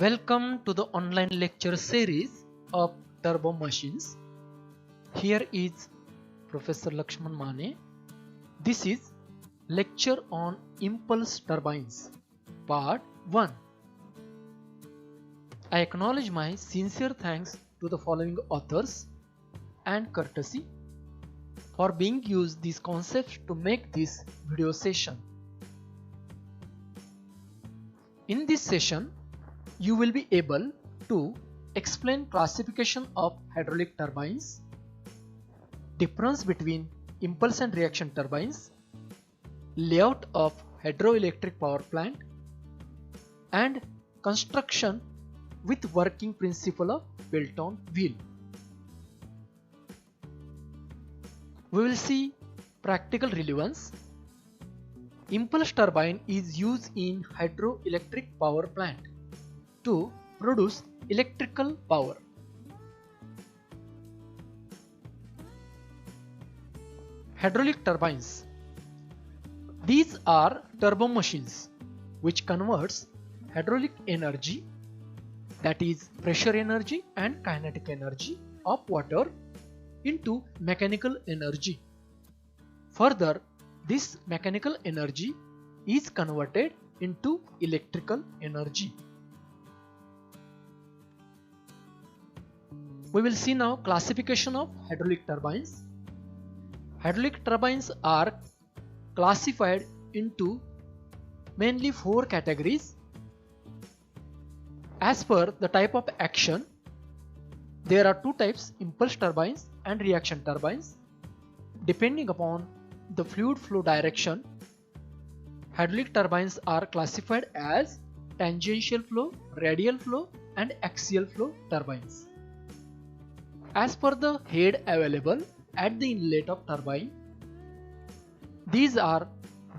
Welcome to the online lecture series of turbo machines. Here is Professor Lakshman Mane. This is lecture on impulse turbines, part 1. I acknowledge my sincere thanks to the following authors and courtesy for being used these concepts to make this video session. In this session, you will be able to explain classification of hydraulic turbines, difference between impulse and reaction turbines, layout of hydroelectric power plant, and construction with working principle of Pelton wheel. We will see practical relevance. Impulse turbine is used in hydroelectric power plant to produce electrical power. Hydraulic turbines. These are turbo machines which converts hydraulic energy, that is pressure energy and kinetic energy of water, into mechanical energy. Further, this mechanical energy is converted into electrical energy. We will see now classification of hydraulic turbines. Hydraulic turbines are classified into mainly 4 categories. As per the type of action, there are 2 types: impulse turbines and reaction turbines. Depending upon the fluid flow direction, hydraulic turbines are classified as tangential flow, radial flow, and axial flow turbines. As per the head available at the inlet of turbine, these are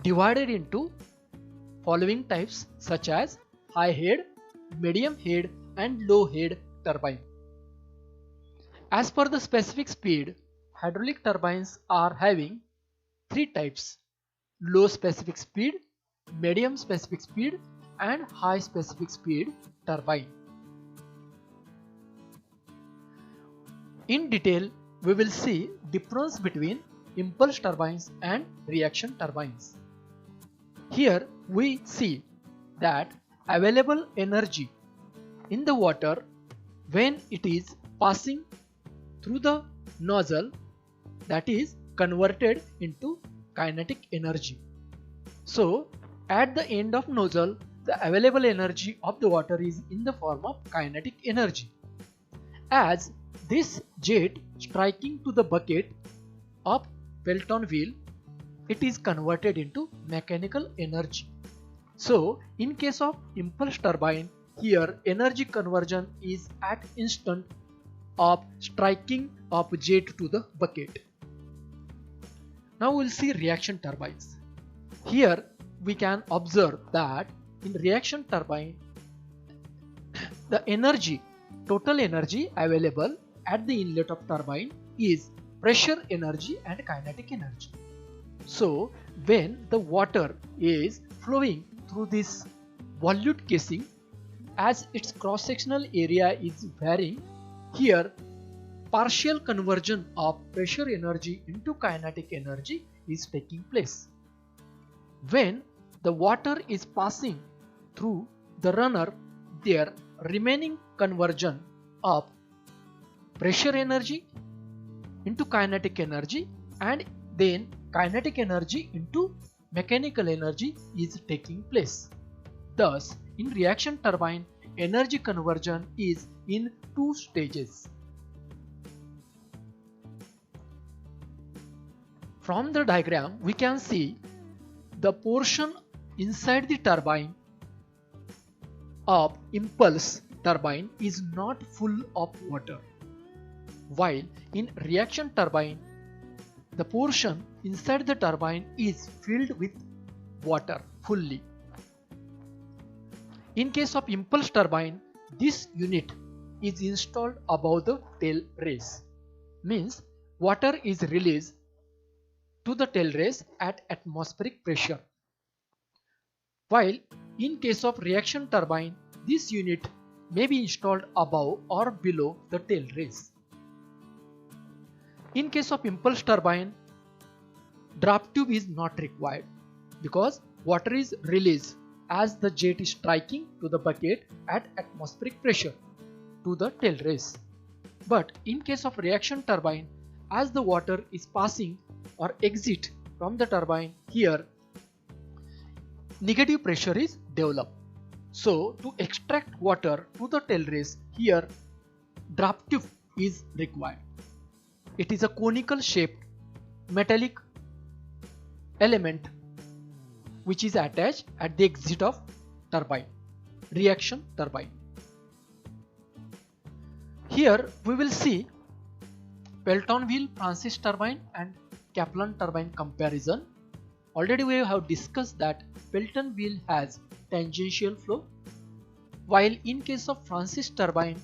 divided into following types such as high head, medium head, and low head turbine. As per the specific speed, hydraulic turbines are having 3 types: low specific speed, medium specific speed, and high specific speed turbine. In detail, we will see difference between impulse turbines and reaction turbines. Here we see that available energy in the water when it is passing through the nozzle, that is converted into kinetic energy. So at the end of nozzle, the available energy of the water is in the form of kinetic energy. As this jet striking to the bucket of Pelton wheel, it is converted into mechanical energy. So in case of impulse turbine, here energy conversion is at instant of striking of jet to the bucket. Now we will see reaction turbines. Here we can observe that in reaction turbine, the total energy available at the inlet of turbine is pressure energy and kinetic energy. So when the water is flowing through this volute casing, as its cross-sectional area is varying, here partial conversion of pressure energy into kinetic energy is taking place. When the water is passing through the runner, their remaining conversion of pressure energy into kinetic energy and then kinetic energy into mechanical energy is taking place. Thus, in reaction turbine, energy conversion is in 2 stages. From the diagram, we can see the portion inside the turbine of impulse turbine is not full of water, while in reaction turbine, the portion inside the turbine is filled with water fully. In case of impulse turbine, this unit is installed above the tail race, means water is released to the tail race at atmospheric pressure, while in case of reaction turbine, this unit may be installed above or below the tail race. In case of impulse turbine, draft tube is not required because water is released as the jet is striking to the bucket at atmospheric pressure to the tail race. But in case of reaction turbine, as the water is passing or exit from the turbine, here negative pressure is developed. So to extract water to the tail race, here draft tube is required. It is a conical shaped metallic element which is attached at the exit of turbine, reaction turbine. Here we will see Pelton-Weyl Francis turbine and Kaplan turbine comparison. Already we have discussed that Pelton-Weyl has tangential flow, while in case of Francis turbine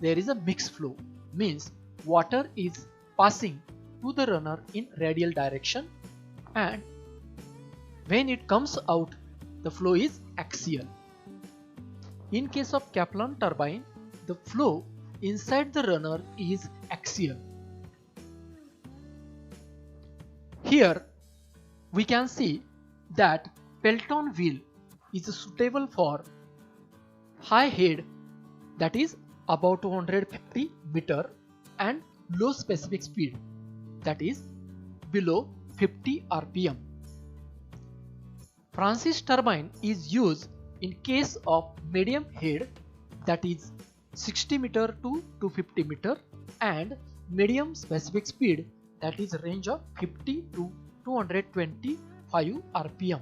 there is a mixed flow, means water is passing to the runner in radial direction, and when it comes out the flow is axial. In case of Kaplan turbine, the flow inside the runner is axial. Here we can see that Pelton-Weyl is suitable for high head, that is about 250 meter, and low specific speed, that is below 50 rpm. Francis turbine is used in case of medium head, that is 60 meter to 250 meter, and medium specific speed, that is range of 50 to 225 rpm.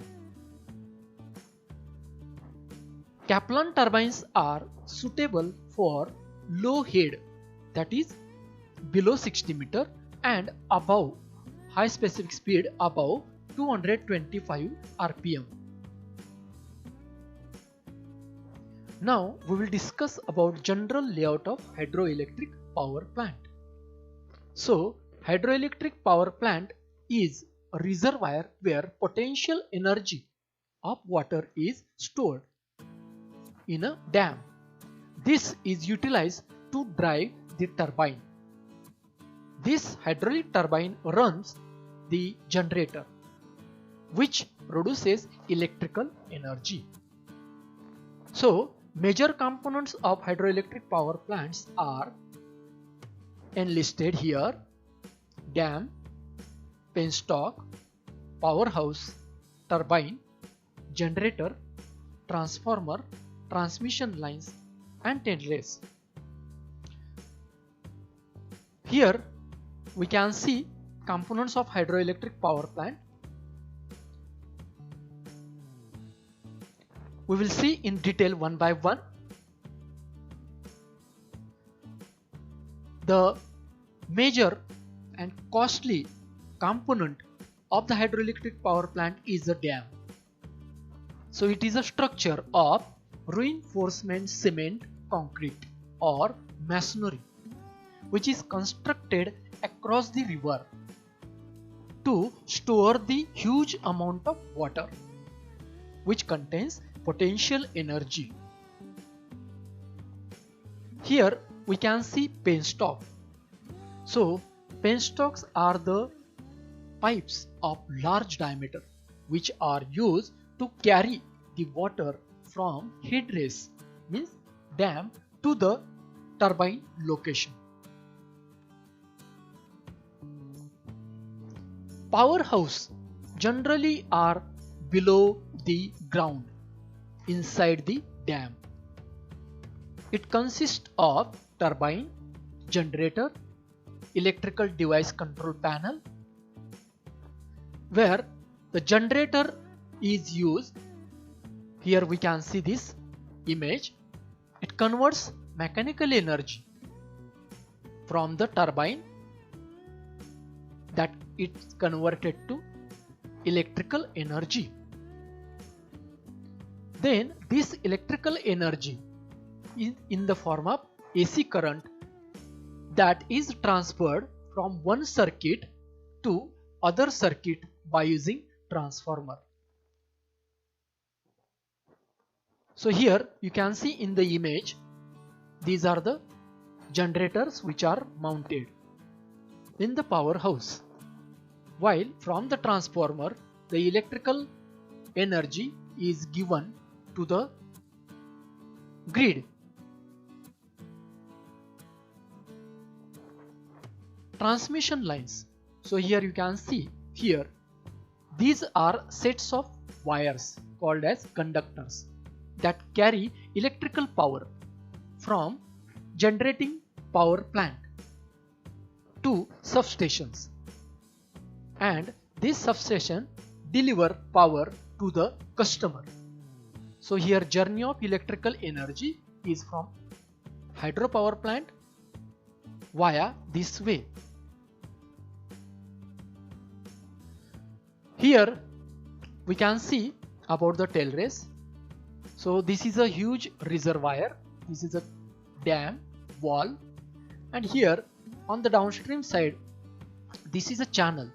Kaplan turbines are suitable for low head, that is below 60 meter, and above high specific speed above 225 rpm. Now we will discuss about general layout of hydroelectric power plant. So hydroelectric power plant is a reservoir where potential energy of water is stored in a dam. This is utilized to drive the turbine. This hydraulic turbine runs the generator, which produces electrical energy. So major components of hydroelectric power plants are enlisted here: dam, penstock, powerhouse, turbine, generator, transformer, transmission lines, and tail race. Here we can see components of hydroelectric power plant. We will see in detail one by one. The major and costly component of the hydroelectric power plant is the dam. So it is a structure of reinforcement cement, concrete, or masonry, which is constructed across the river to store the huge amount of water, which contains potential energy. Here we can see penstock. So penstocks are the pipes of large diameter which are used to carry the water from head race, means dam, to the turbine location. Powerhouse generally are below the ground inside the dam. It consists of turbine, generator, electrical device control panel, where the generator is used. Here we can see this image. It converts mechanical energy from the turbine, that it's converted to electrical energy. Then this electrical energy is in the form of AC current that is transferred from one circuit to other circuit by using transformer. So here you can see in the image these are the generators which are mounted in the powerhouse, while from the transformer the electrical energy is given to the grid. Transmission lines. So here you can see here these are sets of wires called as conductors that carry electrical power from generating power plant to substations, and this substation deliver power to the customer. So here journey of electrical energy is from hydropower plant via this way. Here we can see about the tail race. So this is a huge reservoir, this is a dam wall, and here on the downstream side this is a channel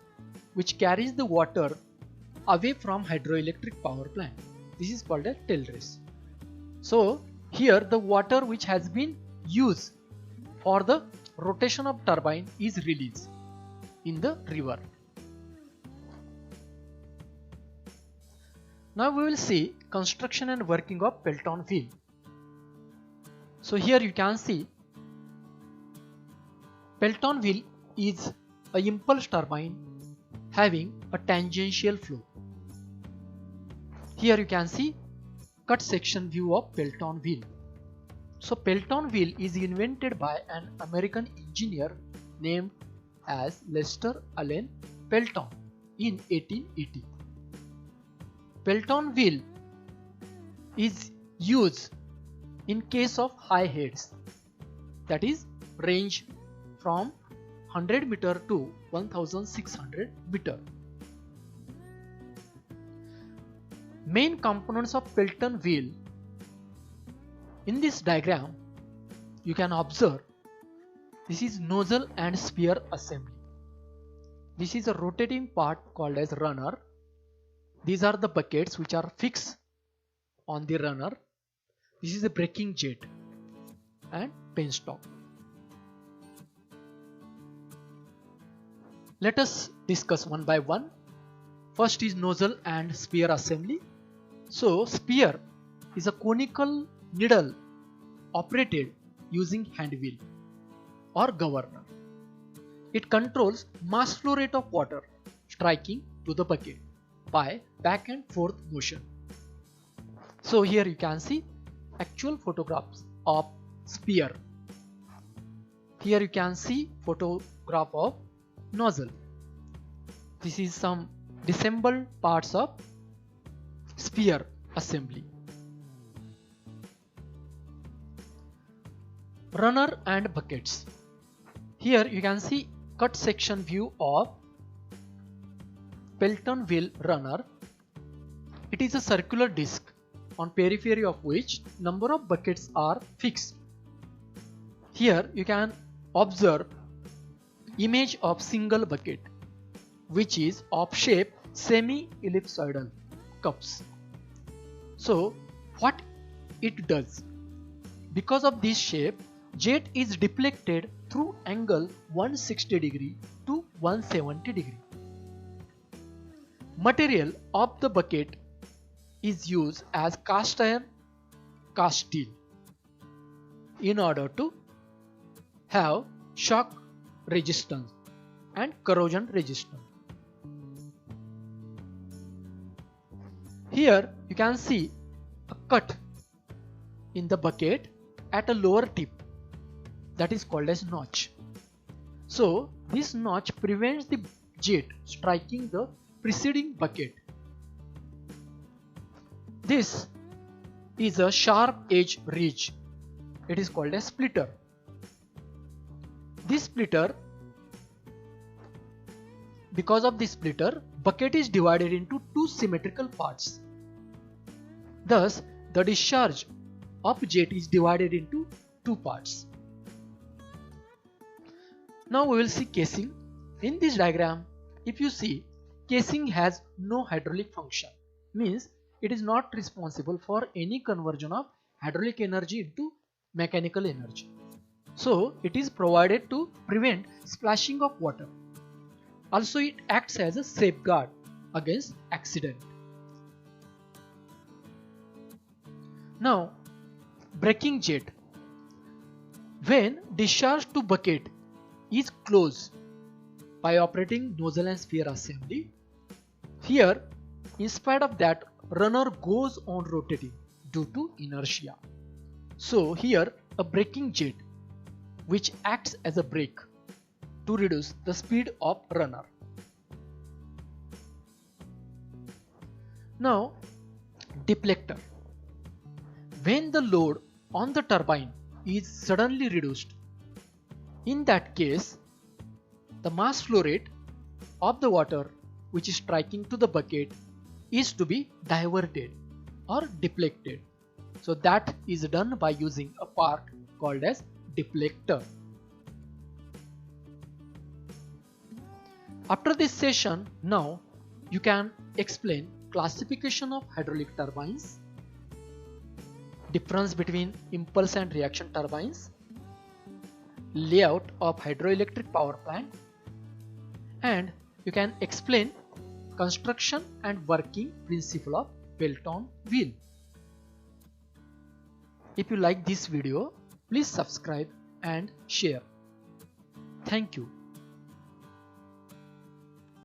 which carries the water away from hydroelectric power plant. This is called a tail race. So here the water which has been used for the rotation of turbine is released in the river. Now we will see construction and working of Pelton wheel. So here you can see Pelton wheel is a impulse turbine having a tangential flow. Here you can see cut section view of Pelton wheel. So Pelton wheel is invented by an American engineer named as Lester Allen Pelton in 1880. Pelton wheel is used in case of high heads, that is range from 100 meter to 1600 meter. Main components of Pelton wheel. In this diagram you can observe this is nozzle and sphere assembly. This is a rotating part called as runner. These are the buckets which are fixed on the runner. This is a braking jet and penstock. Let us discuss one by one. First is nozzle and sphere assembly. So sphere is a conical needle operated using hand wheel or governor. It controls mass flow rate of water striking to the bucket by back and forth motion. So here you can see actual photographs of sphere. Here you can see photograph of nozzle. This is some disassembled parts of sphere assembly. Runner and buckets. Here you can see cut section view of Pelton wheel runner. It is a circular disc on periphery of which number of buckets are fixed. Here you can observe image of single bucket which is of shape semi-ellipsoidal cups. So what it does, because of this shape jet is deflected through angle 160 degree to 170 degree. Material of the bucket is used as cast iron, cast steel in order to have shock resistance and corrosion resistance. Here you can see a cut in the bucket at a lower tip, that is called as notch. So this notch prevents the jet striking the preceding bucket. This is a sharp edge ridge. It is called a splitter. This splitter, because of this splitter, bucket is divided into two symmetrical parts. Thus, the discharge of jet is divided into two parts. Now we will see casing. In this diagram, if you see, casing has no hydraulic function, means it is not responsible for any conversion of hydraulic energy into mechanical energy. So it is provided to prevent splashing of water. Also it acts as a safeguard against accident. Now braking jet. When discharge to bucket is closed by operating nozzle and sphere assembly, here in spite of that runner goes on rotating due to inertia. So here a braking jet which acts as a brake to reduce the speed of runner. Now deflector. When the load on the turbine is suddenly reduced, in that case the mass flow rate of the water which is striking to the bucket is to be diverted or deflected. So that is done by using a part called as deflector. After this session, now you can explain classification of hydraulic turbines, difference between impulse and reaction turbines, layout of hydroelectric power plant, and you can explain construction and working principle of Pelton wheel. If you like this video, please subscribe and share. Thank you.